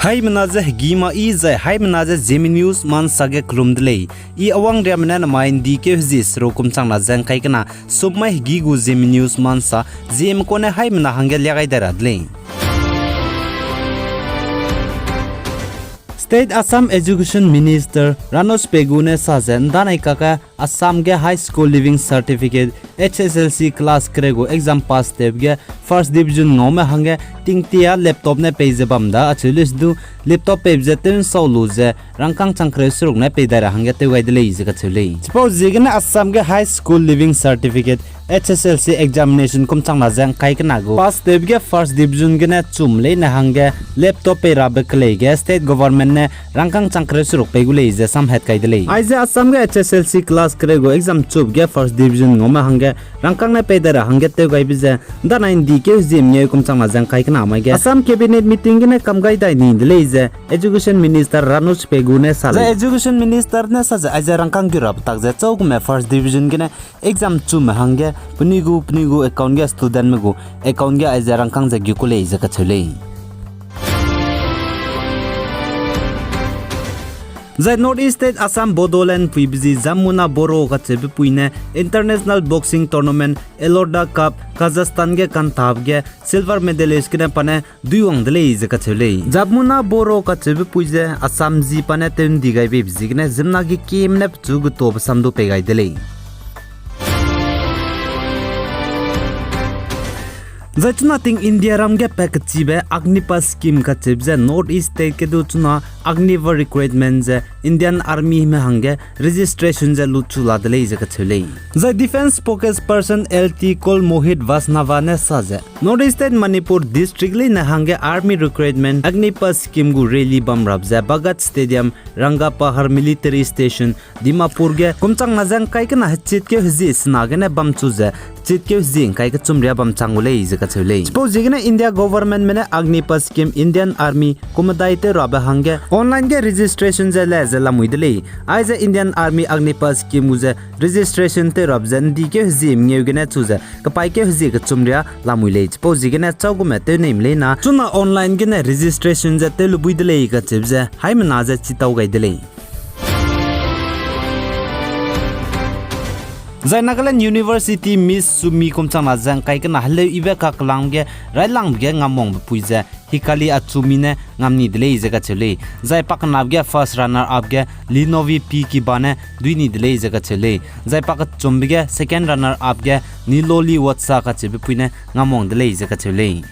Hai menaje gima I zai hai menaje Zeme news man sage krumdlei I awang ramna na main dike hzis rokum changna jang kai kana submai gigu Zeme news man sa Zeme kone hai mena hangel yagai daradlei State Assam Education Minister Ranos Pegune sajen danai kaka Assam ge high school living certificate HSLC class krego exam pass teb ge first division ngome hange tingtia laptop ne page bamda achulis du laptop page ten solu je rangkang changkre suruk ne peidara hange te waidele je ka chulei suppose jigna Assam ge high school living certificate HSLC examination kum changna jang kai kana go pass teb ge first division ge na chumle na hange laptop pe rabe klei ge state government ne rangkang changkre suruk pegule je sam het kai dele aise Assam ge HSLC class krego exam chup ge first division ngoma hange rangkang ne peidara hange te gai bize da 90 ke Zeme kum changna jang kai kana mai ge Assam cabinet meeting ge ne kam gai dai ni dele je education minister Ranos Pegune sala education minister ne sa aise rangkang gi rab tak je chok me first division ge ne exam chum hange punigu account ge student me go account ge aise rangkang je gi kule je ka chule Zai Northeast State Assam Bodoland Puibzi Jamuna Boro ka chebe puine International Boxing Tournament Elorda Cup Kazakhstan ge kanthab ge silver medalist ke pane duiwang dele je ka chele Jamuna Boro ka chebe puije Assam ji pane ten digai be bzigne jimna gi kim ne chug to samdu pegai dele Zachuna ting India ram ge pack chibe Agnipath scheme ka chibje Northeast State ke du chuna Agnipath recruitment je Indian Army me hange registration je luchula dele je ka chule The defense spokesperson LT Kol Mohit Vasnava ne saje Northeast State Manipur district li na hange army recruitment Agnipath scheme gu rally bam rabje Bagat stadium Ranga Pahar military station Dimapur ge kumchang na jang kai kana chit ke hzi snage ne bam chuje chit ke hzi kai ka chumria bam changule je ka chule suppose jigna India government mene Agnipath scheme Indian army kumadai te rabe hange online ge registration je le zela muidele aize Indian army Agnipath scheme je registration te rab jan di ke hzim ngegena chuje ka pai ke hzi ka chumria lamuile suppose jigna chaugume te nemle na chuna online ge ne registration je te lubuidele ka chibje haimna je chitau gaidele Zai Nagaland University Miss Sumi kumchana jang kai kana hale ibe ka klang ge railang ge ngamong puije hikali achumi ne ngamni dele je ka chele zai pakna ge first runner up ge Linovi P ki bane duini dele je ka chele zai pak chumbi ge second runner up ge Niloli Watsa ka chebe puine ngamong dele je ka chele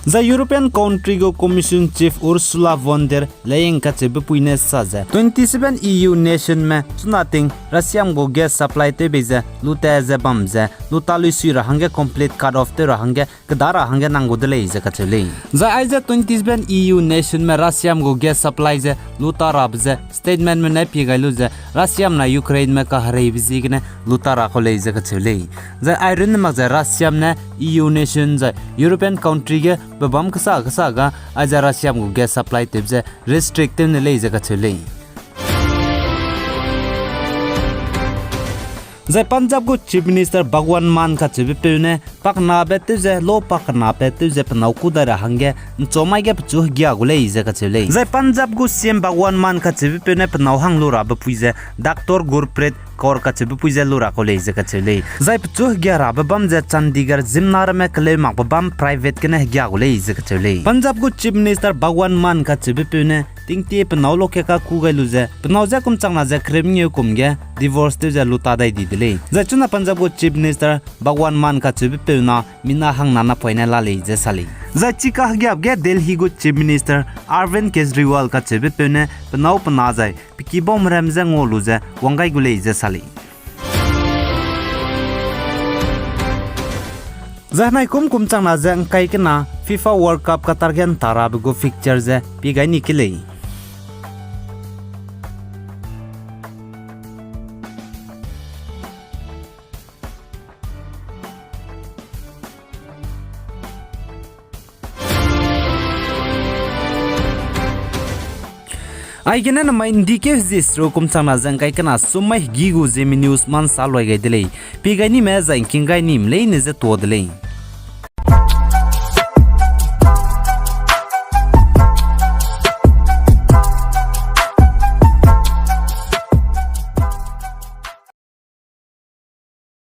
The European Country Go Commission Chief Ursula von der Leyen ka chebe puine saja 27 EU nation me sunating Russia go gas supply te beja luta je bamja lutalu sira hange complete cut off te hange kadara hange nango dele je ka chele za aija 27 EU nation me Russia go gas supply je luta rabje statement me ne pigailu je Russia na Ukraine me ka hare bizigne luta ra khole je ka chele za iron ma za Russia ne EU nation za European country ge babam kasa ga aja Russia go gas supply tebje restrictive ne leje ka chele Zai Punjab go chief minister Bhagwan Man ka chebe pene pakna bete je lo pakna bete je pnau kudara hange chomai ge pchu gya gule je ka chele Zai Punjab go CM Bhagwan Man ka chebe pene pnau hang lo ra ba puije Dr Gurpreet Kaur ka chebe puije lo ra ko le je ka chele Zai pchu gya ra ba bam je Chandigarh Zimnar me kle mak ba bam private ke ne gya gule je ka chele Punjab go chief minister Bhagwan Man ka chebe pene tingti pnau lo ke ka ku gailu je pnau ja kum changna je kremnge kum ge divorce te je luta dai di dile Zachuna Punjab go chief minister Bhagwan Man ka chebe pena mina hang nana poina la le je sali Zachika gyab ge Delhi go chief minister Arvind Kejriwal ka chebe pene pnau pna jai piki bom ramza ngolu je wangai gule je sali Zahnai kum changna jang kai kana FIFA World Cup ka targen tarab go fixture je pigai nikile Ai gena na main dike zis ro kum changna jang kai kana sumai gigu Zeme news man salwai gai dele pigai ni me jang kingai nim le ne je to dele